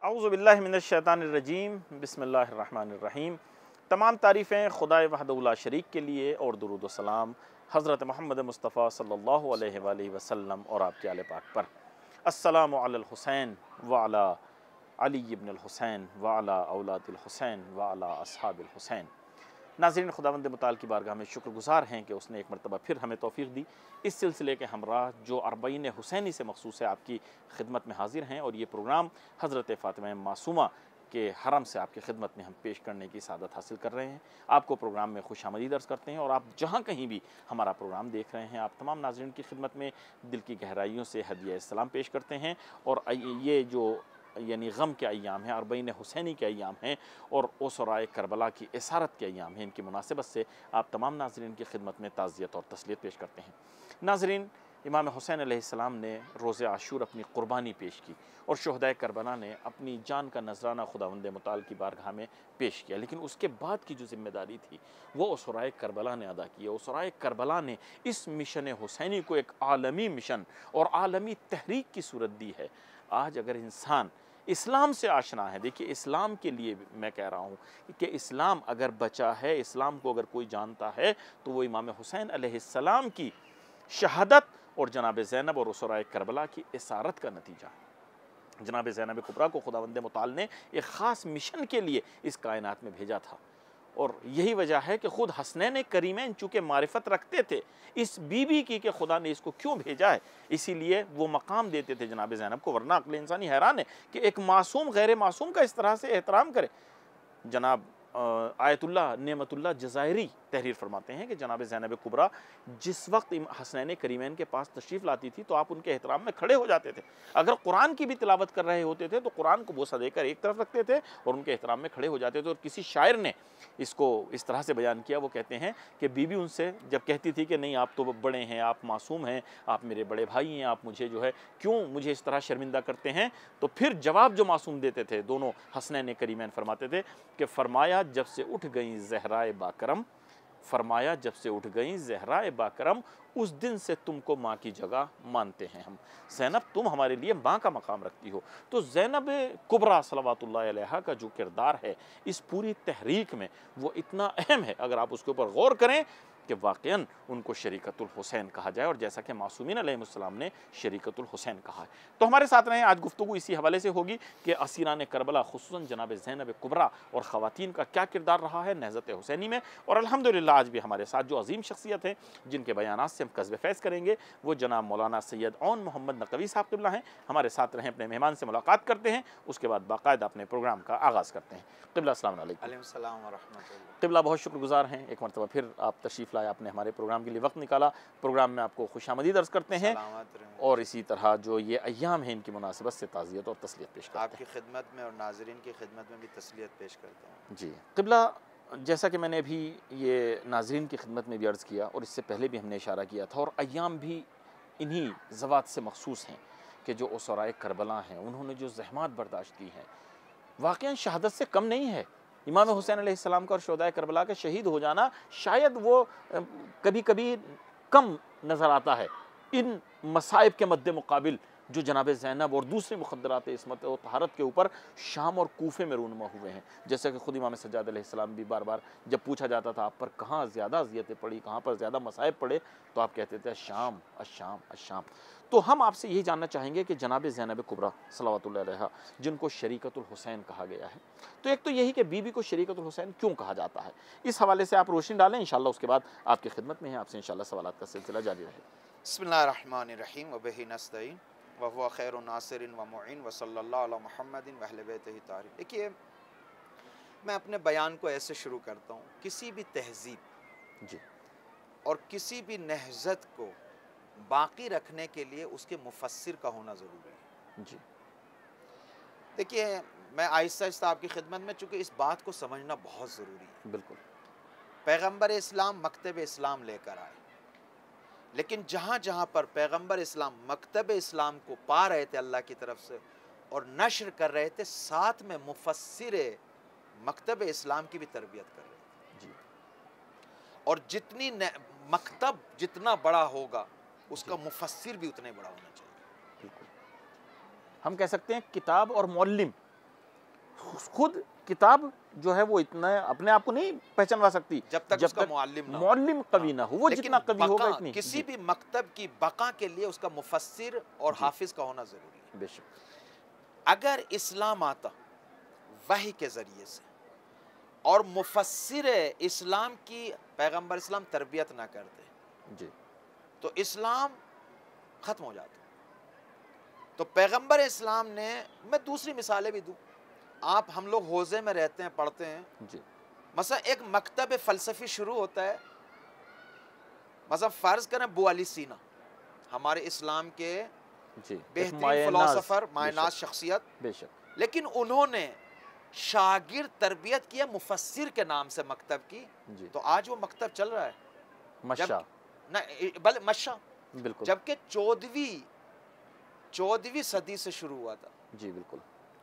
اعوذ باللہ من الشیطان الرجیم بسم اللہ الرحمن الرحیم۔ تمام تعریفیں خدائے وحدہ لا شریک کے لیے اور درود و سلام حضرت محمد مصطفیٰ صلی اللہ علیہ وآلہ وسلم اور آپ کے آل پاک پر۔ السلام علی الحسین وعلی علی ابن الحسین وعلی اولاد الحسین وعلی اصحاب الحسین۔ ناظرین، خداوند متعال کی بارگاہ میں شکر گزار ہیں کہ اس نے ایک مرتبہ پھر ہمیں توفیق دی اس سلسلے کے ہمراہ جو 40 حسینی سے مخصوص ہے آپ کی خدمت میں حاضر ہیں، اور یہ پروگرام حضرت فاطمہ معصومہ کے حرم سے آپ کی خدمت میں ہم پیش کرنے کی سعادت حاصل کر رہے ہیں۔ آپ کو پروگرام میں خوش آمدید عرض کرتے ہیں، اور آپ جہاں کہیں بھی ہمارا پروگرام دیکھ رہے ہیں، آپ تمام ناظرین کی خدمت میں دل کی گہرائیوں سے ہدیہ سلام پیش کرتے ہیں۔ اور یہ جو یعنی غم کے ایام ہیں، 40 حسینی کے ایام ہیں، اور اسرائے کربلا کی اسارت کے ایام ہیں، ان کی مناسبت سے آپ تمام ناظرین کی خدمت میں تعزیت اور تسلیت پیش کرتے ہیں۔ ناظرین، امام حسین علیہ السلام نے روز عاشور اپنی قربانی پیش کی، اور شہدائے کربلا نے اپنی جان کا نذرانہ خداوند متعال کی بارگاہ میں پیش کیا، لیکن اس کے بعد کی جو ذمہ داری تھی وہ اسرائے کربلا نے ادا کی ہے۔ اسرائے کربلا نے اس مشن حسینی کو ایک عالمی مشن اور عالمی تحریک کی صورت دی ہے۔ آج اگر انسان اسلام سے آشنا ہے، دیکھیے اسلام کے لیے میں کہہ رہا ہوں کہ اسلام اگر بچا ہے، اسلام کو اگر کوئی جانتا ہے تو وہ امام حسین علیہ السلام کی شہادت اور جناب زینب اور اسرائے کربلا کی اسارت کا نتیجہ ہے۔ جناب زینب کبریٰ کو خداوند متعال نے ایک خاص مشن کے لیے اس کائنات میں بھیجا تھا، اور یہی وجہ ہے کہ خود حسنین کریمین چونکہ معرفت رکھتے تھے اس بی بی کی کہ خدا نے اس کو کیوں بھیجا ہے، اسی لیے وہ مقام دیتے تھے جناب زینب کو، ورنہ عقل انسانی حیران ہے کہ ایک معصوم غیر معصوم کا اس طرح سے احترام کرے۔ جناب آیت اللہ نعمت اللہ جزائری تحریر فرماتے ہیں کہ جناب زینب کبریٰ جس وقت حسنین کریمین کے پاس تشریف لاتی تھی تو آپ ان کے احترام میں کھڑے ہو جاتے تھے۔ اگر قرآن کی بھی تلاوت کر رہے ہوتے تھے تو قرآن کو بوسہ دے کر ایک طرف رکھتے تھے اور ان کے احترام میں کھڑے ہو جاتے تھے۔ اور کسی شاعر نے اس کو اس طرح سے بیان کیا، وہ کہتے ہیں کہ بی بی ان سے جب کہتی تھی کہ نہیں آپ تو بڑے ہیں، آپ معصوم ہیں، آپ میرے بڑے بھائی ہیں، آپ مجھے جو ہے کیوں مجھے اس طرح شرمندہ کرتے ہیں، تو پھر جواب جو معصوم دیتے تھے دونوں حسنین کریمین فرماتے تھے کہ فرمایا جب سے اٹھ گئیں زہرائے باکرم، فرمایا جب سے اٹھ گئیں زہرائے باکرم، اس دن سے تم کو ماں کی جگہ مانتے ہیں ہم۔ زینب تم ہمارے لیے ماں کا مقام رکھتی ہو۔ تو زینب کبریٰ صلوات اللہ علیہا کا جو کردار ہے اس پوری تحریک میں وہ اتنا اہم ہے، اگر آپ اس کے اوپر غور کریں کہ واقعاً ان کو شریکت الحسین کہا جائے، اور جیسا کہ معصومین علیہ السلام نے شریکت الحسین کہا ہے۔ تو ہمارے ساتھ رہیں، آج گفتگو اسی حوالے سے ہوگی کہ اسیران کربلا خصوصاً جناب زینب کبریٰ اور خواتین کا کیا کردار رہا ہے نہضت حسینی میں، اور الحمدللہ آج بھی ہمارے ساتھ جو عظیم شخصیت ہیں جن کے بیانات سے ہم قذف فیض کریں گے وہ جناب مولانا سید عون محمد نقوی صاحب قبلہ ہیں۔ ہمارے ساتھ رہیں، اپنے مہمان سے ملاقات کرتے ہیں، اس کے بعد باقاعدہ اپنے پروگرام کا آغاز کرتے ہیں۔ قبلہ السلام علیکم۔ علیہ السلام ورحمۃ اللہ۔ قبلہ بہت شکر گزار ہیں، ایک مرتبہ پھر آپ تشریف لائے، آپ نے ہمارے پروگرام کے لیے وقت نکالا، پروگرام میں آپ کو خوش آمدید عرض کرتے ہیں، سلامت رہیں۔ اور اسی طرح جو یہ ایام ہیں ان کی مناسبت سے تعزیت اور تسلیت پیش کرتے ہیں۔ آپ کی خدمت میں اور ناظرین کی خدمت میں بھی تسلیت پیش کرتا ہوں۔ جی قبلہ، جیسا کہ میں نے ابھی یہ ناظرین کی خدمت میں بھی عرض کیا اور اس سے پہلے بھی ہم نے اشارہ کیا تھا، اور ایام بھی انہی ذوات سے مخصوص ہیں کہ جو اسرائے کربلا ہیں، انہوں نے جو زحمات برداشت کی ہیں واقعاً شہادت سے کم نہیں ہے۔ امام حسین علیہ السلام کا اور شہدائے کربلا کا شہید ہو جانا شاید وہ کبھی کبھی کم نظر آتا ہے ان مصائب کے مد مقابل جو جناب زینب اور دوسرے مخدرات عصمت و طہارت کے اوپر شام اور کوفے میں رونما ہوئے ہیں۔ جیسا کہ خود امام سجاد علیہ السلام بھی بار بار جب پوچھا جاتا تھا آپ پر کہاں زیادہ اذیتیں پڑی، کہاں پر زیادہ مصائب پڑے، تو آپ کہتے تھے الشام الشام الشام۔ تو ہم آپ سے یہی جاننا چاہیں گے کہ جناب زینب کبریٰ صلوات اللہ علیہا جن کو شریکت الحسین کہا گیا ہے، تو ایک تو یہی کہ بی بی کو شریکت الحسین کیوں کہا جاتا ہے، اس حوالے سے آپ روشنی ڈالیں، انشاءاللہ اس کے بعد آپ کی خدمت میں ہیں، آپ سے انشاءاللہ سوالات کا سلسلہ جاری رہے۔ بسم اللہ الرحمن الرحیم وبہ نستعین وہو خیر ناصر ومعین وصلی اللہ علی محمد واہل بیتہ الطاہرین۔ دیکھیے، میں اپنے بیان کو ایسے شروع کرتا ہوں، کسی بھی تہذیب جی اور کسی بھی نہضت کو باقی رکھنے کے لیے اس کے مفسر کا ہونا ضروری ہے۔ جی دیکھیے، میں آہستہ آہستہ آپ کی خدمت میں، چونکہ اس بات کو سمجھنا بہت ضروری ہے۔ بالکل پیغمبر اسلام مکتب اسلام لے کر آئے، لیکن جہاں جہاں پر پیغمبر اسلام مکتب اسلام کو پا رہے تھے اللہ کی طرف سے اور نشر کر رہے تھے، ساتھ میں مفسر مکتب اسلام کی بھی تربیت کر رہے تھے۔ جی اور جتنی مکتب جتنا بڑا ہوگا اس کا مفسر بھی اتنے بڑا ہونا چاہیے۔ بالکل، ہم کہہ سکتے ہیں کتاب اور معلم خود کتاب جو ہے وہ اتنا اپنے آپ کو نہیں پہچانوا سکتی جب تک اس کا معلم نہ ہو، معلم قوی نہ ہو، وہ لیکن جتنا قوی ہوگا بقا، اتنی کسی بھی مکتب کی بقا کے لیے اس کا مفسر اور حافظ کا ہونا ضروری ہے۔ بے شک اگر اسلام آتا وحی کے ذریعے سے اور مفسر اسلام کی پیغمبر اسلام تربیت نہ کرتے جی تو اسلام ختم ہو جاتا۔ تو پیغمبر اسلام نے، میں دوسری مثالیں بھی دوں، آپ ہم لوگ حوزے میں رہتے ہیں، پڑھتے ہیں، جی مثلا ایک مکتب فلسفی شروع ہوتا ہے، مثلا فرض کریں ابو علی سینا ہمارے اسلام کے جی بہترین فلسفر، مایہ ناز شخصیت، بے شک لیکن انہوں نے شاگرد تربیت کیا مفسر کے نام سے مکتب کی، جی تو آج وہ مکتب چل رہا ہے، مشا بل مشا، بالکل جبکہ چودہویں صدی سے شروع ہوا تھا، جی بالکل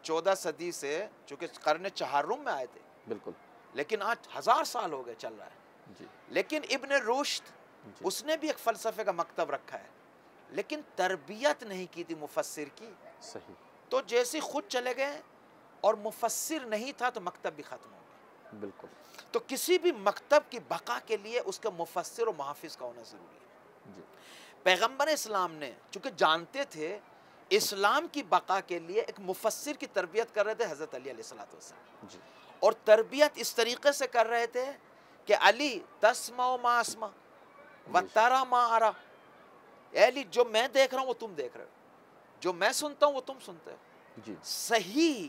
14 صدی سے، چونکہ قرن چہارم میں آئے تھے، بالکل لیکن آج 1000 سال ہو گئے چل رہا ہے۔ جی لیکن ابن رشد جی اس نے بھی ایک فلسفے کا مکتب رکھا ہے، لیکن تربیت نہیں کی تھی مفسر کی، صحیح تو جیسے خود چلے گئے اور مفسر نہیں تھا تو مکتب بھی ختم ہو گیا۔ بالکل تو کسی بھی مکتب کی بقا کے لیے اس کا مفسر و محافظ کا ہونا ضروری ہے۔ جی پیغمبر اسلام نے چونکہ جانتے تھے اسلام کی بقا کے لیے ایک مفسر کی تربیت کر رہے تھے حضرت علی علیہ السلام، جی اور تربیت اس طریقے سے کر رہے تھے کہ علی تسمع ما اسمع و ترى ما ارى، اے علی جو میں دیکھ رہا ہوں وہ تم دیکھ رہے ہو، جو میں سنتا ہوں وہ تم سنتے ہو۔ جی صحیح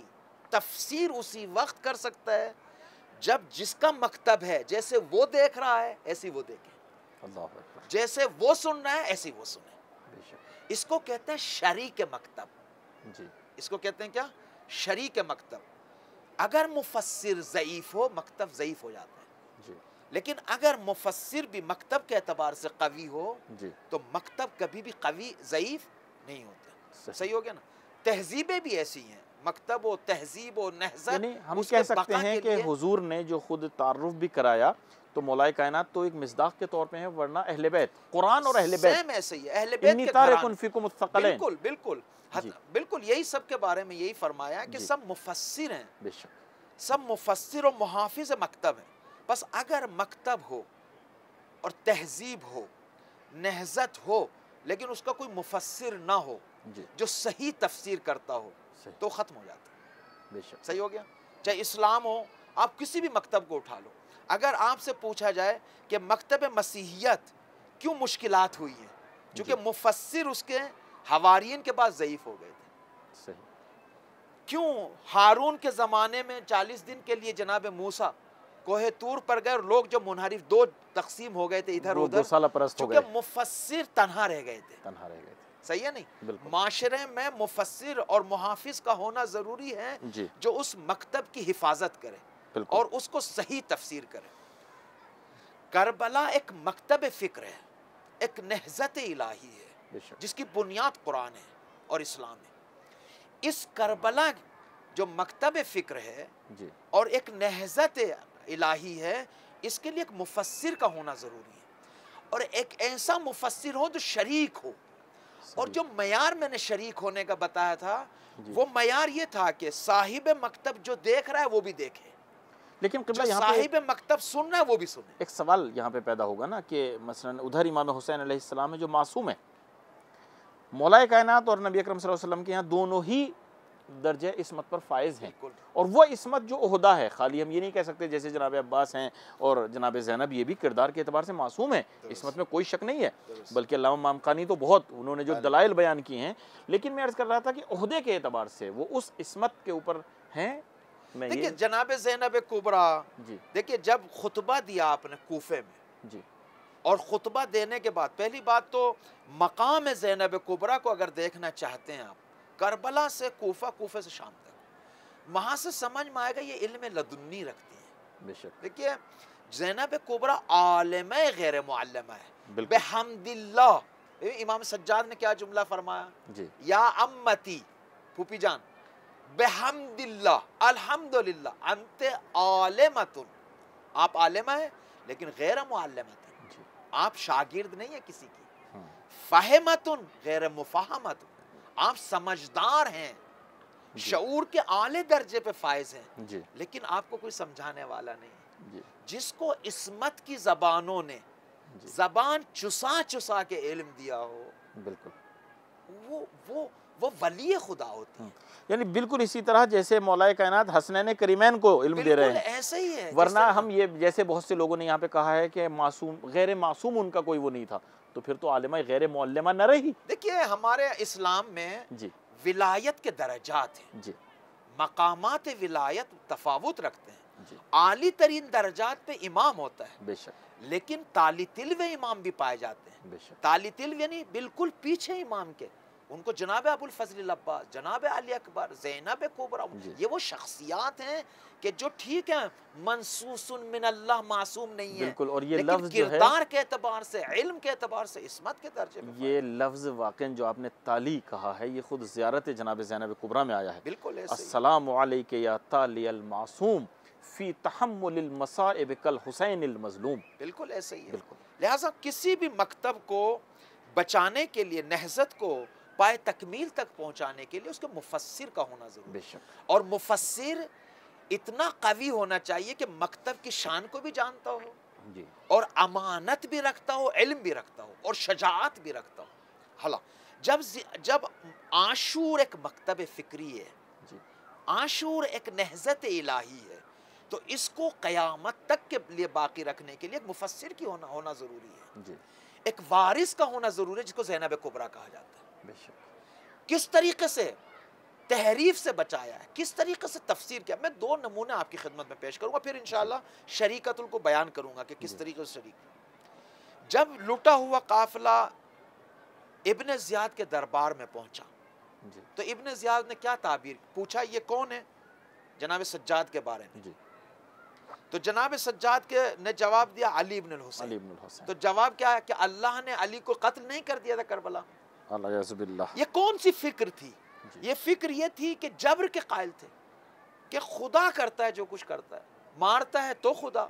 تفسیر اسی وقت کر سکتا ہے جب جس کا مکتب ہے جیسے وہ دیکھ رہا ہے ایسی وہ دیکھے، اللہ اکبر جیسے وہ سن رہا ہے ایسی وہ سنے۔ بے شک اس کو کہتے ہیں شریک مکتب، جی اس کو کہتے ہیں کیا؟ شریک مکتب۔ اگر مفسر ضعیف ہو مکتب ضعیف ہو جاتا ہے، جی لیکن اگر مفسر بھی مکتب کے اعتبار سے قوی ہو جی تو مکتب کبھی بھی قوی ضعیف نہیں ہوتا۔ صحیح۔ صحیح ہو گیا نا؟ تہذیبیں بھی ایسی ہیں، مکتب و تہذیب و نہضت، یعنی ہم اس کہہ کے سکتے بقا ہیں کے کہ لیے حضور نے جو خود تعارف بھی کرایا تو مولائے کائنات تو ایک مصداق کے طور پہ ہیں، ورنہ اہل بیت، قرآن اور اہل بیت، سیم ایسے ہی ہے، اہل بیت انی کے تارکن گھرانے، فیکم الثقلین، بالکل بالکل جی بالکل یہی سب کے بارے میں یہی فرمایا کہ جی سب مفسر ہیں، بے شک سب مفسر و محافظ مکتب ہیں۔ بس اگر مکتب ہو اور تہذیب ہو، نہضت ہو، لیکن اس کا کوئی مفسر نہ ہو جی جو صحیح تفسیر کرتا ہو صحیح تو ختم ہو جاتا ہے۔ بے شک صحیح ہو گیا؟ چاہے اسلام ہو، آپ کسی بھی مکتب کو اٹھا لو، اگر آپ سے پوچھا جائے کہ مکتب مسیحیت کیوں مشکلات ہوئی ہیں، چونکہ مفسر اس کے حوارین کے بعد ضعیف ہو گئے تھے۔ صحیح کیوں ہارون کے زمانے میں 40 دن کے لیے جناب موسیٰ کوہ طور پر گئے اور لوگ جو منحرف دو تقسیم ہو گئے تھے ادھر وہ ادھر، گوسالہ پرست ہو گئے، چونکہ مفسر تنہا رہ گئے تھے۔ تنہا رہ گئے تھے، صحیح ہے نہیں؟ بالکل معاشرے میں مفسر اور محافظ کا ہونا ضروری ہے جی جو اس مکتب کی حفاظت کرے بالکل اور اس کو صحیح تفسیر کرے۔ کربلا ایک مکتب فکر ہے، ایک نہضت الہی ہے بے شک جس کی بنیاد قرآن ہے اور اسلام ہے۔ اس کربلا جو مکتب فکر ہے جی اور ایک نہضت الہی ہے، اس کے لیے ایک مفسر کا ہونا ضروری ہے، اور ایک ایسا مفسر ہو جو شریک ہو، اور جو معیار میں نے شریک ہونے کا بتایا تھا جی وہ معیار یہ تھا کہ صاحب مکتب جو دیکھ رہا ہے وہ بھی دیکھے، لیکن جو قبلہ یہاں پہ صاحب مکتب سن رہا ہے وہ بھی سنے۔ ایک سوال یہاں پہ پیدا ہوگا نا کہ مثلا ادھر امام حسین علیہ السلام ہے جو معصوم ہے، مولائے کائنات اور نبی اکرم صلی اللہ علیہ وسلم کے یہاں دونوں ہی درجہ عصمت پر فائز ہیں، بالکل اور وہ عصمت جو عہدہ ہے، خالی ہم یہ نہیں کہہ سکتے جیسے جناب عباس ہیں اور جناب زینب یہ بھی کردار کے اعتبار سے معصوم ہیں، عصمت میں کوئی شک نہیں ہے، بلکہ علامہ مامقانی تو بہت انہوں نے جو دلائل بیان کی ہیں، لیکن میں عرض کر رہا تھا کہ عہدے کے اعتبار سے وہ اس عصمت کے اوپر ہیں۔ میں دیکھیں یہ جناب زینب کبریٰ، جی دیکھیں جب خطبہ دیا آپ نے کوفے میں، جی اور خطبہ دینے کے بعد پہلی بات تو مقام زینب کبریٰ کو اگر دیکھنا چاہتے ہیں آپ، کربلا سے کوفہ، کوفے سے شام تک، وہاں سے سمجھ میں آئے گا یہ علم لدنی رکھتی ہیں۔ بے شک دیکھیے زینب کبریٰ عالمہ غیر معلمہ ہے، بالکل بحمد اللہ۔ امام سجاد نے کیا جملہ فرمایا؟ جی یا امتی، پھوپھی جان، بحمد اللہ، الحمدللہ، انت عالمۃ، آپ عالمہ ہیں لیکن غیر معلمۃ، جی آپ شاگرد نہیں ہیں کسی کی، ہاں فہمۃ غیر مفہمۃ، آپ سمجھدار ہیں شعور کے اعلی درجے پہ فائز ہیں، جی لیکن آپ کو کوئی سمجھانے والا نہیں۔ جی جس کو عصمت کی زبانوں نے جی زبان چسا چسا کے علم دیا ہو، بالکل، وہ ولی خدا ہوتی ہے۔ یعنی بالکل اسی طرح جیسے مولا کائنات حسنین کریمین کو علم دے رہے بالکل ہیں، ایسے ہی ہے، ورنہ ہم یہ جیسے بہت سے لوگوں نے یہاں پہ کہا ہے کہ معصوم غیر معصوم ان کا کوئی وہ نہیں تھا، تو پھر تو عالمہ غیر معلمہ نہ رہی۔ دیکھیے ہمارے اسلام میں جی ولایت کے درجات ہیں، جی مقامات ولایت تفاوت رکھتے ہیں۔ جی اعلی ترین درجات پہ امام ہوتا ہے، بے شک لیکن تالی تلوے امام بھی پائے جاتے ہیں۔ بے شک تالی تلو یعنی بالکل پیچھے امام کے، ان کو جناب ابو الفضل العباس، جناب علی اکبر، زینب کبریٰ، جی یہ وہ شخصیات ہیں کہ جو ٹھیک ہیں منصوص من اللہ، معصوم نہیں ہے، بالکل، اور یہ لیکن لفظ جو ہے، کردار کے اعتبار سے، علم کے اعتبار سے عصمت کے درجے میں یہ لفظ واقعاً جو آپ نے تالی کہا ہے یہ خود زیارت جناب زینب کبریٰ میں آیا ہے۔ بالکل ایسے ہی۔ السلام علیک یا تالی المعصوم فی تحمل المصائب کالحسین المظلوم۔ بالکل ایسے ہی ہے۔ بالکل لہٰذا کسی بھی مکتب کو بچانے کے لیے، نہضت کو پائے تکمیل تک پہنچانے کے لیے اس کے مفسر کا ہونا ضروری بے ہے، شک اور مفسر اتنا قوی ہونا چاہیے کہ مکتب کی شان کو بھی جانتا ہو، جی اور امانت بھی رکھتا ہو، علم بھی رکھتا ہو، اور شجاعت بھی رکھتا ہو۔ حالا جب عاشور ایک مکتب فکری ہے، جی عاشور ایک نہضت الہی ہے، تو اس کو قیامت تک کے لیے باقی رکھنے کے لیے ایک مفسر کی ہونا ضروری ہے، جی ایک وارث کا ہونا ضروری ہے، جس کو زینب کبریٰ کہا جاتا ہے۔ بے شک کس طریقے سے تحریف سے بچایا ہے، کس طریقے سے تفسیر کیا، میں دو نمونے آپ کی خدمت میں پیش کروں گا، پھر انشاءاللہ شریکت کو بیان کروں گا کہ کس طریقے سے شریک۔ جب لوٹا ہوا قافلہ ابن زیاد کے دربار میں پہنچا جی تو ابن زیاد نے کیا تعبیر پوچھا، یہ کون ہے؟ جناب سجاد کے بارے میں۔ جی تو جناب سجاد نے جواب دیا علی ابن الحسین۔ علی ابن الحسین، تو جواب کیا ہے کہ اللہ نے علی کو قتل نہیں کر دیا تھا کربلا۔ اللہ یعز باللہ۔ یہ کون سی فکر تھی؟ جی یہ فکر یہ تھی کہ جبر کے قائل تھے کہ خدا کرتا ہے جو کچھ کرتا ہے، مارتا ہے تو خدا،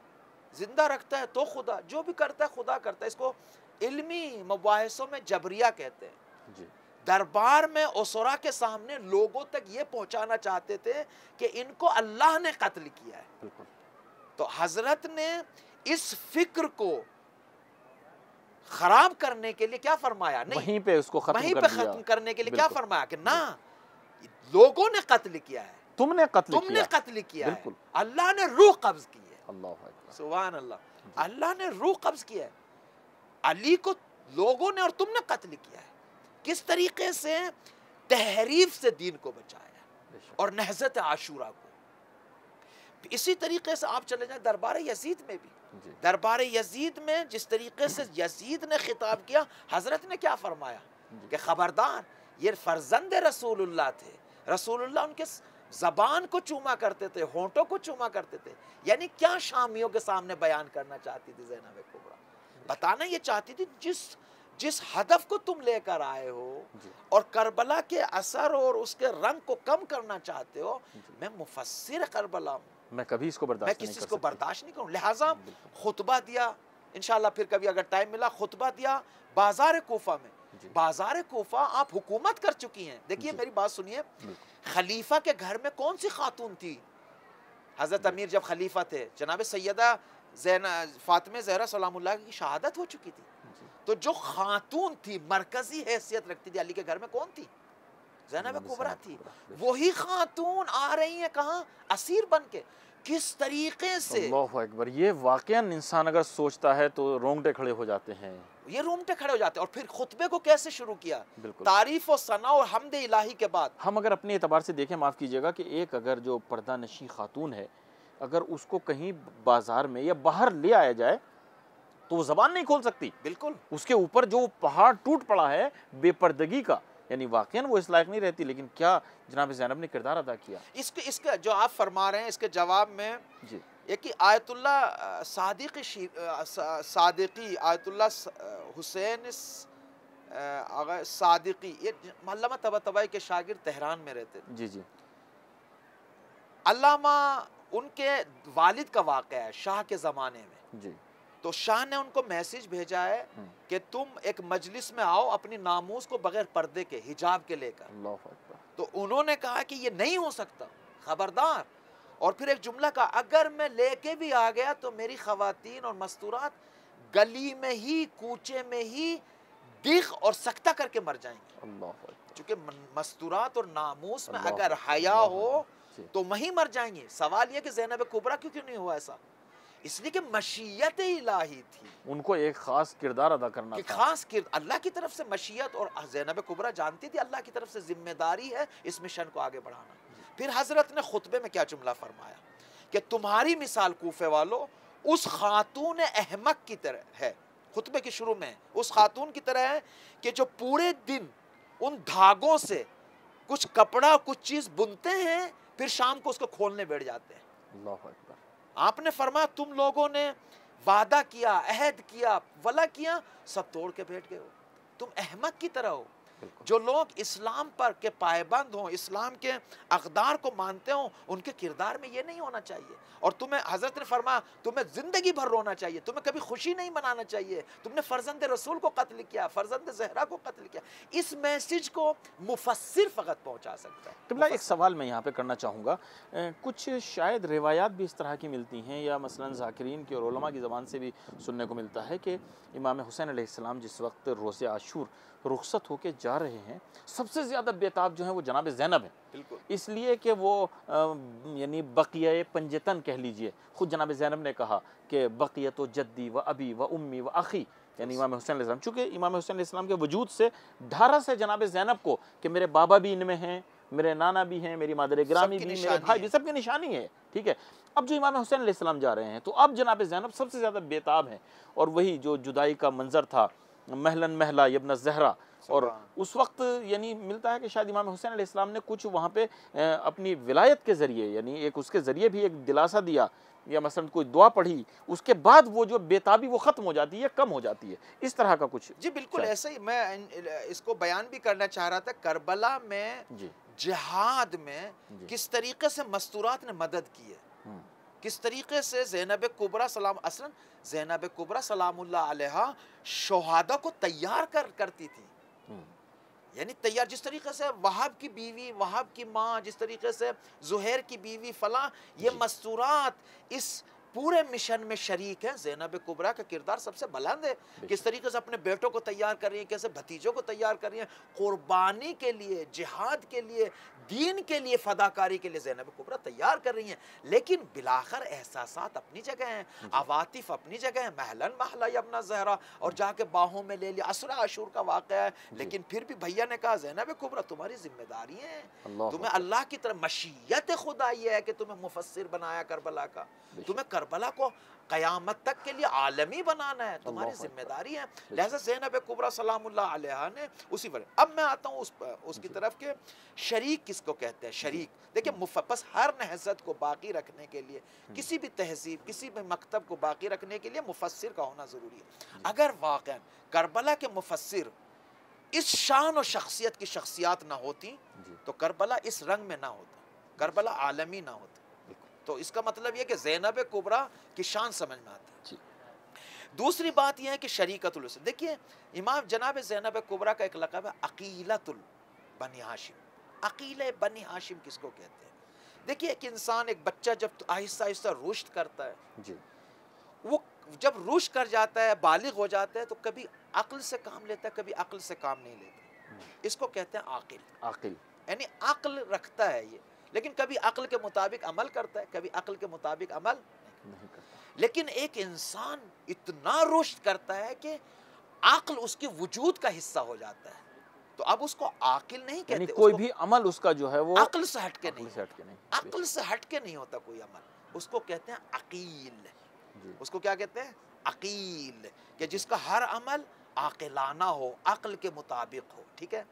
زندہ رکھتا ہے تو خدا، جو بھی کرتا ہے خدا کرتا ہے۔ اس کو علمی مباحثوں میں جبریہ کہتے ہیں۔ جی دربار میں اسرا کے سامنے لوگوں تک یہ پہنچانا چاہتے تھے کہ ان کو اللہ نے قتل کیا ہے۔ بالکل تو حضرت نے اس فکر کو خراب کرنے کے لیے کیا فرمایا؟ نہیں، وہیں پہ اس کو ختم وہیں کر پہ دیا۔ ختم کرنے کے لیے کیا بالکل، فرمایا کہ نہ، لوگوں نے قتل کیا ہے، تم نے قتل تم نے کیا، قتل کیا ہے، بالکل، اللہ نے روح قبض کی ہے۔ اللہ اکبر، سبحان اللہ، اللہ نے روح قبض کیا ہے، علی کو لوگوں نے اور تم نے قتل کیا ہے۔ کس طریقے سے تحریف سے دین کو بچایا بے شک اور نہضت عاشورہ کو۔ اسی طریقے سے آپ چلے جائیں دربار یزید میں بھی، جی دربار یزید میں جس طریقے سے یزید نے خطاب کیا، حضرت نے کیا فرمایا کہ خبردار، یہ فرزند رسول اللہ تھے، رسول اللہ ان کے زبان کو چوما کرتے تھے، ہونٹوں کو چوما کرتے تھے۔ یعنی کیا شامیوں کے سامنے بیان کرنا چاہتی تھی زینب کبریٰ؟ بتانا یہ چاہتی تھی جس ہدف کو تم لے کر آئے ہو جی اور کربلا کے اثر اور اس کے رنگ کو کم کرنا چاہتے ہو، میں مفسر کربلا ہوں، میں کبھی اس کو میں برداشت نہیں کسی کر کو سکتا۔ برداشت نہیں کروں۔ لہٰذا بالکل، خطبہ دیا، انشاءاللہ پھر کبھی اگر ٹائم ملا خطبہ دیا بازار کوفہ میں۔ جی بازار کوفہ آپ حکومت کر چکی ہیں، دیکھیے جی، میری بات سنیے، بالکل، خلیفہ کے گھر میں کون سی خاتون تھی؟ حضرت امیر جب خلیفہ تھے، جناب سیدہ فاطمہ زہرا سلام اللہ کی شہادت ہو چکی تھی، جی تو جو خاتون تھی مرکزی حیثیت رکھتی تھی علی کے گھر میں، کون تھی؟ زینب جناب کبریٰ زینب تھی۔ کبریٰ، بے شک۔ وہی خاتون آ رہی ہیں کہاں؟ اسیر بن کے۔ کس طریقے سے اللہ اکبر، یہ واقعاً انسان اگر سوچتا ہے تو رونگٹے کھڑے ہو جاتے ہیں۔ یہ رومٹے کھڑے ہو جاتے ہیں۔ اور پھر خطبے کو کیسے شروع کیا؟ بالکل، تعریف و ثنا اور حمد الہی کے بعد۔ ہم اگر اپنے اعتبار سے دیکھیں، معاف کیجیے گا، کہ ایک اگر جو پردہ نشین خاتون ہے، اگر اس کو کہیں بازار میں یا باہر لے آیا جائے تو وہ زبان نہیں کھول سکتی، بالکل اس کے اوپر جو پہاڑ ٹوٹ پڑا ہے بے پردگی کا، یعنی واقعاً وہ اس لائق نہیں رہتی، لیکن کیا جناب زینب نے کردار ادا کیا۔ اس کا جو آپ فرما رہے ہیں، اس کے جواب میں جی ایک آیت اللہ صادقی آیت اللہ حسین آغا صادقی، یہ علامہ طباطبائی کے شاگرد تہران میں رہتے تھے۔ جی جی علامہ ان کے والد کا واقعہ ہے شاہ کے زمانے میں، جی تو شاہ نے ان کو میسج بھیجا ہے کہ تم ایک مجلس میں آؤ اپنی ناموس کو بغیر پردے کے حجاب کے لے کر. اللہ اکبر. تو انہوں نے کہا کہ یہ نہیں ہو سکتا, خبردار. اور پھر ایک جملہ کہا, اگر میں لے کے بھی آ گیا تو میری خواتین اور مستورات گلی میں ہی کوچے میں ہی دیغ اور سکتہ کر کے مر جائیں گے. اللہ اکبر. چونکہ مستورات اور ناموس میں اللہ اگر اکبر. حیا اللہ ہو جی. تو وہیں مر جائیں گے. سوال یہ کہ زینب کبریٰ کیوں نہیں ہوا ایسا؟ اس لیے کہ مشیت الہی تھی, ان کو ایک خاص کردار ادا کرنا کہ تھا. خاص اللہ کی طرف سے مشیت, اور زینب کبریٰ جانتی تھی اللہ کی طرف سے ذمہ داری ہے اس مشن کو آگے بڑھانا. پھر حضرت نے خطبے میں کیا جملہ فرمایا کہ تمہاری مثال کوفے والو اس خاتون احمق کی طرح ہے. خطبے کے شروع میں اس خاتون کی طرح ہے کہ جو پورے دن ان دھاگوں سے کچھ کپڑا کچھ چیز بنتے ہیں, پھر شام کو اس کو کھولنے بیٹھ جاتے ہیں. اللہ اکبر. آپ نے فرمایا تم لوگوں نے وعدہ کیا, عہد کیا, ولا کیا, سب توڑ کے بیٹھ گئے ہو. تم احمق کی طرح ہو. جو لوگ اسلام پر کے پائبند ہوں, اسلام کے اقدار کو مانتے ہوں, ان کے کردار میں یہ نہیں ہونا چاہیے. اور تمہیں حضرت نے فرمایا تمہیں زندگی بھر رونا چاہیے, تمہیں کبھی خوشی نہیں منانا چاہیے. تم نے فرزند رسول کو قتل کیا, فرزند زہرا کو قتل کیا. اس میسج کو مفسر فقط پہنچا سکتا ہے. قبلہ ایک سوال میں یہاں پہ کرنا چاہوں گا. کچھ شاید روایات بھی اس طرح کی ملتی ہیں, یا مثلا ذاکرین کی اور علماء کی زبان سے بھی سننے کو ملتا ہے کہ امام حسین علیہ السلام جس وقت روز عاشور رخصت ہو کے جا رہے ہیں, سب سے زیادہ بیتاب جو ہیں وہ جناب زینب ہیں. بالکل. اس لیے کہ وہ یعنی بقیہ پنجتن کہہ لیجئے. خود جناب زینب نے کہا کہ بقیت و جدی و ابی و امی و اخی, یعنی امام حسین علیہ السلام, چونکہ امام حسین علیہ السلام کے وجود سے ڈھارس ہے جناب زینب کو کہ میرے بابا بھی ان میں ہیں, میرے نانا بھی ہیں, میری مادر گرامی بھی, میرے بھائی بھی, سب کی نشانی ہے. ٹھیک ہے. اب جو امام حسین علیہ السلام جا رہے ہیں تو اب جناب زینب سب سے زیادہ بیتاب ہیں. اور وہی جو جدائی کا منظر تھا, محلن محلہ ابن زہرا, اور اس وقت یعنی ملتا ہے کہ شاید امام حسین علیہ السلام نے کچھ وہاں پہ اپنی ولایت کے ذریعے, یعنی ایک اس کے ذریعے بھی ایک دلاسا دیا, یا مثلا کوئی دعا پڑھی, اس کے بعد وہ جو بیتابی وہ ختم ہو جاتی ہے, کم ہو جاتی ہے. اس طرح کا کچھ. جی بالکل ایسا ہی میں اس کو بیان بھی کرنا چاہ رہا تھا. کربلا میں جہاد میں کس طریقے سے مستورات نے مدد کی ہے, کس طریقے سے زینب کبریٰ زینب کبریٰ سلام اللہ علیہا شہداء کو تیار کرتی تھی. یعنی تیار, جس طریقے سے وہاب کی بیوی, وہاب کی ماں, جس طریقے سے زہیر کی بیوی فلاں, یہ مستورات اس پورے مشن میں شریک ہیں. زینب کبریٰ کا کردار سب سے بلند ہے. کس طریقے سے اپنے بیٹوں کو تیار کر رہی ہیں, کیسے بھتیجوں کو تیار کر رہی ہیں, قربانی کے لیے, جہاد کے لیے, دین کے لیے, فداکاری کے لیے زینب کبریٰ تیار کر رہی ہیں. لیکن بلاخر احساسات اپنی جگہ ہیں, عواطف اپنی جگہ ہیں. محلن محلہ ابن زہرا, اور جا کے باہوں میں لے لیا. اسرا عاشور کا واقعہ ہے, لیکن پھر بھی بھیا نے کہا زینب کبریٰ تمہاری ذمہ داری ہے, تمہیں اللہ کی طرف مشیت خدا یہ ہے کہ تمہیں مفسر بنایا کربلا کا, تمہیں کربلا کو قیامت تک کے لیے عالمی بنانا ہے, تمہاری ذمہ داری ہے. لہذا زینب کبریٰ سلام اللہ علیہا نے اسی پر. اب میں آتا ہوں اس کی طرف کہ شریک کس کو کہتے ہیں. شریک دیکھیں, بس ہر نہضت کو باقی رکھنے کے لیے, کسی بھی تہذیب, کسی بھی مکتب کو باقی رکھنے کے لیے مفسر کا ہونا ضروری ہے. اگر واقعا کربلا کے مفسر اس شان و شخصیت کی شخصیات نہ ہوتی تو کربلا اس رنگ میں نہ ہوتا, کربلا عالمی نہ ہوتا. تو اس کا مطلب یہ کہ زینب کبریٰ کی شان سمجھ میں آتا ہے. دوسری بات یہ ہے کہ شریکت الاسم. دیکھیے امام جناب زینب کبریٰ کا ایک لقب ہے عقیلۃ بنی ہاشم. عقیل بنی ہاشم کس کو کہتے ہیں؟ دیکھیے ایک انسان, ایک بچہ جب آہستہ آہستہ رشد کرتا ہے, وہ جب رشد کر جاتا ہے, بالغ ہو جاتا ہے, تو کبھی عقل سے کام لیتا ہے, کبھی عقل سے کام نہیں لیتا. اس کو کہتے ہیں عاقل. عاقل یعنی عقل رکھتا ہے یہ, لیکن کبھی عقل کے مطابق عمل کرتا ہے, کبھی عقل کے مطابق عمل نہیں کرتا. لیکن ایک انسان اتنا رشد کرتا ہے کہ عقل اس کے وجود کا حصہ ہو جاتا ہے, تو اب اس کو عاقل نہیں کہتے. یعنی کوئی بھی عمل اس کا جو ہے وہ عقل سے ہٹ کے نہیں, عقل سے ہٹ کے نہیں ہوتا کوئی عمل. اس کو کہتے ہیں عقیل. اس کو کیا کہتے ہیں؟ عقیل, کہ جس کا ہر عمل عاقلانہ ہو, عقل کے مطابق ہو. ٹھیک ہے.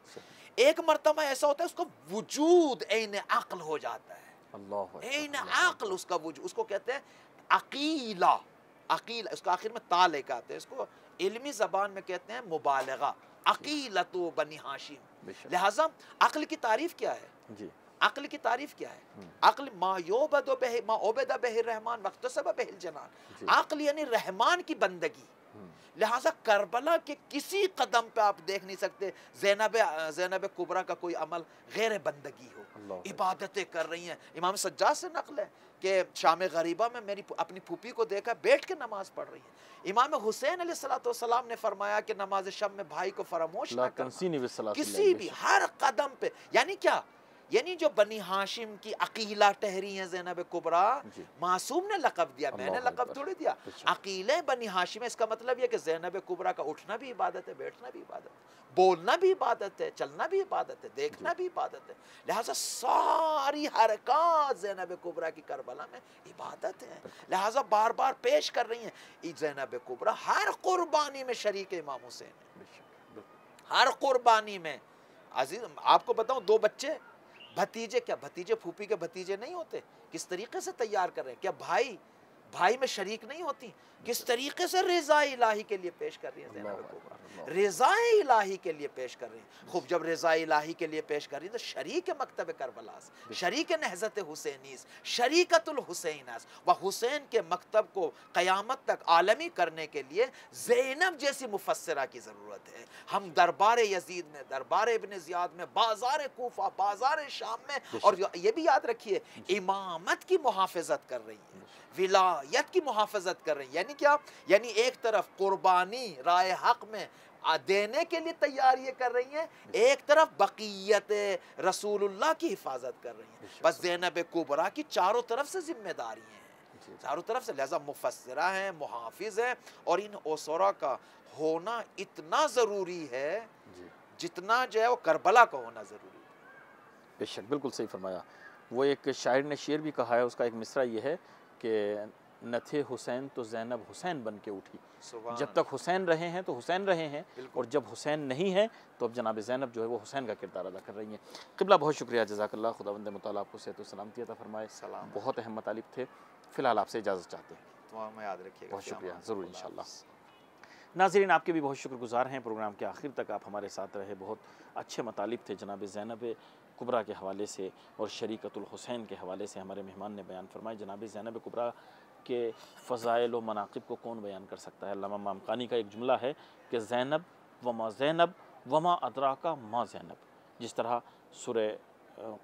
ایک مرتبہ ایسا ہوتا ہے اس کا وجود عین عقل ہو جاتا ہے, عین عقل اس کا وجود, اس کو کہتے ہیں عقیلہ. عقیل, اس کو آخر میں تا لے کے آتے ہیں, اس کو علمی زبان میں کہتے ہیں مبالغہ. عقیلۃ بنی ہاشم. لہٰذا عقل کی تعریف کیا ہے؟ عقل کی تعریف کیا ہے؟ عقل ما یعبد بہ ما عبد بہ الرحمن واختصب بہ الجنان، عقل یعنی رحمان کی بندگی. لہٰذا کربلا کے کسی قدم پہ آپ دیکھ نہیں سکتے زینب کبریٰ کا کوئی عمل غیر بندگی ہو. عبادتیں کر رہی ہیں. امام سجاد سے نقل ہے کہ شام غریبہ میں میری اپنی پھوپھی کو دیکھا بیٹھ کے نماز پڑھ رہی ہیں. امام حسین علیہ السلام نے فرمایا کہ نماز شب میں بھائی کو فراموش نہ کرنا کسی بھی ہر قدم پہ. یعنی کیا؟ یعنی جو بنی ہاشم کی عقیلہ ٹہری ہیں زینب کبریٰ، معصوم نے لقب دیا، میں نے لقب تھوڑی دیا. عقیلے بنی ہاشم، اس کا مطلب یہ کہ زینب کبریٰ کا اٹھنا بھی عبادت ہے، بیٹھنا بھی عبادت ہے، بولنا بھی عبادت ہے، چلنا بھی عبادت ہے، دیکھنا بھی عبادت ہے. لہٰذا ساری حرکات زینب کبریٰ کی کربلا میں عبادت ہے. لہٰذا بار بار پیش کر رہی ہیں. زینب کبریٰ ہر قربانی میں شریک امام حسین ہے، ہر قربانی میں. عزیز آپ کو بتاؤں، 2 بچے بھتیجے، کیا بھتیجے پھوپھی کے بھتیجے نہیں ہوتے؟ کس طریقے سے تیار کر رہے ہیں. کیا بھائی میں شریک نہیں ہوتی؟ کس طریقے سے رضا الہی کے لیے پیش کر رہی ہیں زینب کبریٰ، رضا الہی کے لیے پیش کر رہی ہیں. خوب جب رضا الہی کے لیے پیش کر رہی ہیں تو شریک مکتب کربلا سے، شریک نہضت حسینی سے، شریکت الحسین سے، و حسین کے مکتب کو قیامت تک عالمی کرنے کے لیے زینب جیسی مفسرہ کی ضرورت ہے. ہم دربار یزید میں، دربار ابن زیاد میں، بازار کوفہ، بازار شام میں، اور یہ بھی یاد رکھیے امامت کی محافظت کر رہی ہیں، ولایت کی محافظت کر رہی ہیں. یعنی کیا؟ یعنی ایک طرف قربانی رائے حق میں دینے کے لیے تیاری کر رہی ہیں، ایک طرف بقیت رسول اللہ کی حفاظت کر رہی ہیں. بس زینب کبریٰ کی چاروں طرف سے ذمہ داری ہیں، چاروں طرف سے. لہذا مفسرہ ہیں، محافظ ہیں، اور ان اسرا کا ہونا اتنا ضروری ہے جتنا جو ہے وہ کربلا کا ہونا ضروری ہے. بے شک، بالکل صحیح فرمایا. وہ ایک شاعر نے شعر بھی کہا ہے، اس کا ایک مصرع یہ ہے کہ نہ تھے حسین تو زینب حسین بن کے اٹھی. جب تک حسین رہے ہیں تو حسین رہے ہیں، اور جب حسین نہیں ہے تو اب جناب زینب جو ہے وہ حسین کا کردار ادا کر رہی ہیں. قبلہ بہت شکریہ، جزاک اللہ. خداوند متعالی آپ کو صحت و سلامتی عطا فرمائے. بہت اہم مطالب تھے. فی الحال آپ سے اجازت چاہتے ہیں. تمام یاد رکھیے گا. بہت شکریہ، ضرور انشاءاللہ. ناظرین آپ کے بھی بہت شکر گزار ہیں. پروگرام کے آخر تک آپ ہمارے ساتھ رہے. بہت اچھے مطالب تھے جناب زینب کبریٰ کے حوالے سے اور شریکت الحسین کے حوالے سے ہمارے مہمان نے بیان فرمائے. جناب زینب کبریٰ کے فضائل و مناقب کو کون بیان کر سکتا ہے؟ علامہ مامقانی کا ایک جملہ ہے کہ زینب وما زینب وما ادراکا ما زینب. جس طرح سورہ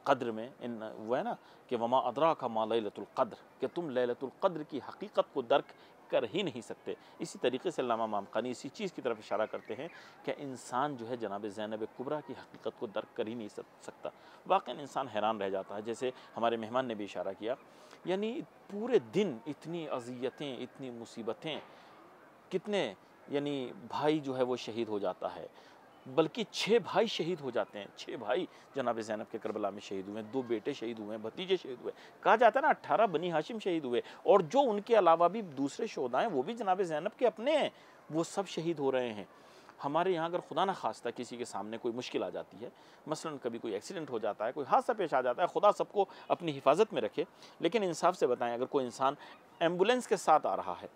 قدر میں وہ ہے نا کہ وما ادراکا ما لیلۃ القدر، کہ تم لیلۃ القدر کی حقیقت کو درک کر ہی نہیں سکتے. اسی طریقے سے علامہ مامقانی اسی چیز کی طرف اشارہ کرتے ہیں کہ انسان جو ہے جناب زینب کبریٰ کی حقیقت کو درک کر ہی نہیں سکتا. واقعاً انسان حیران رہ جاتا ہے. جیسے ہمارے مہمان نے بھی اشارہ کیا، یعنی پورے دن اتنی اذیتیں، اتنی مصیبتیں، کتنے یعنی بھائی جو ہے وہ شہید ہو جاتا ہے، بلکہ 6 بھائی شہید ہو جاتے ہیں. 6 بھائی جناب زینب کے کربلا میں شہید ہوئے ہیں. 2 بیٹے شہید ہوئے ہیں، بھتیجے شہید ہوئے. کہا جاتا ہے نا 18 بنی ہاشم شہید ہوئے، اور جو ان کے علاوہ بھی دوسرے شہداء ہیں وہ بھی جناب زینب کے اپنے ہیں، وہ سب شہید ہو رہے ہیں. ہمارے یہاں اگر خدا نہ خواستہ کسی کے سامنے کوئی مشکل آ جاتی ہے، مثلا کبھی کوئی ایکسیڈنٹ ہو جاتا ہے، کوئی حادثہ پیش آ جاتا ہے، خدا سب کو اپنی حفاظت میں رکھے، لیکن انصاف سے بتائیں اگر کوئی انسان ایمبولینس کے ساتھ آ رہا ہے،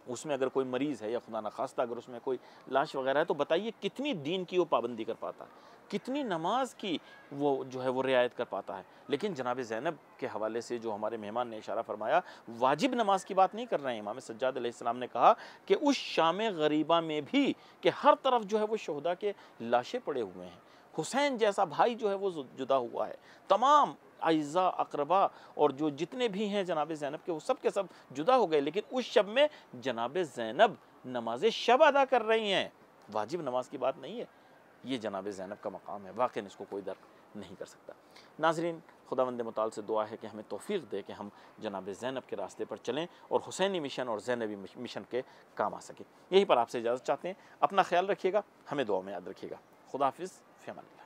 اس میں اگر کوئی مریض ہے یا خدا نہ خواستہ اگر اس میں کوئی لاش وغیرہ ہے، تو بتائیے کتنی دین کی وہ پابندی کر پاتا ہے، کتنی نماز کی وہ جو ہے وہ رعایت کر پاتا ہے. لیکن جناب زینب کے حوالے سے جو ہمارے مہمان نے اشارہ فرمایا، واجب نماز کی بات نہیں کر رہے ہیں. امام سجاد علیہ السلام نے کہا کہ اس شام غریبہ میں بھی کہ ہر طرف جو ہے وہ شہداء کے لاشیں پڑے ہوئے ہیں، حسین جیسا بھائی جو ہے وہ جدا ہوا ہے، تمام اعزاء اقربا اور جو جتنے بھی ہیں جناب زینب کے وہ سب کے سب جدا ہو گئے، لیکن اس شب میں جناب زینب نماز شب ادا کر رہی ہیں. واجب نماز کی بات نہیں ہے. یہ جناب زینب کا مقام ہے، واقعی اس کو کوئی درک نہیں کر سکتا. ناظرین خداوند متعال سے دعا ہے کہ ہمیں توفیق دے کہ ہم جناب زینب کے راستے پر چلیں اور حسینی مشن اور زینبی مشن کے کام آ سکیں. یہیں پر آپ سے اجازت چاہتے ہیں. اپنا خیال رکھیے گا، ہمیں دعا میں یاد رکھیے گا. خدا حافظ، فی امان اللہ.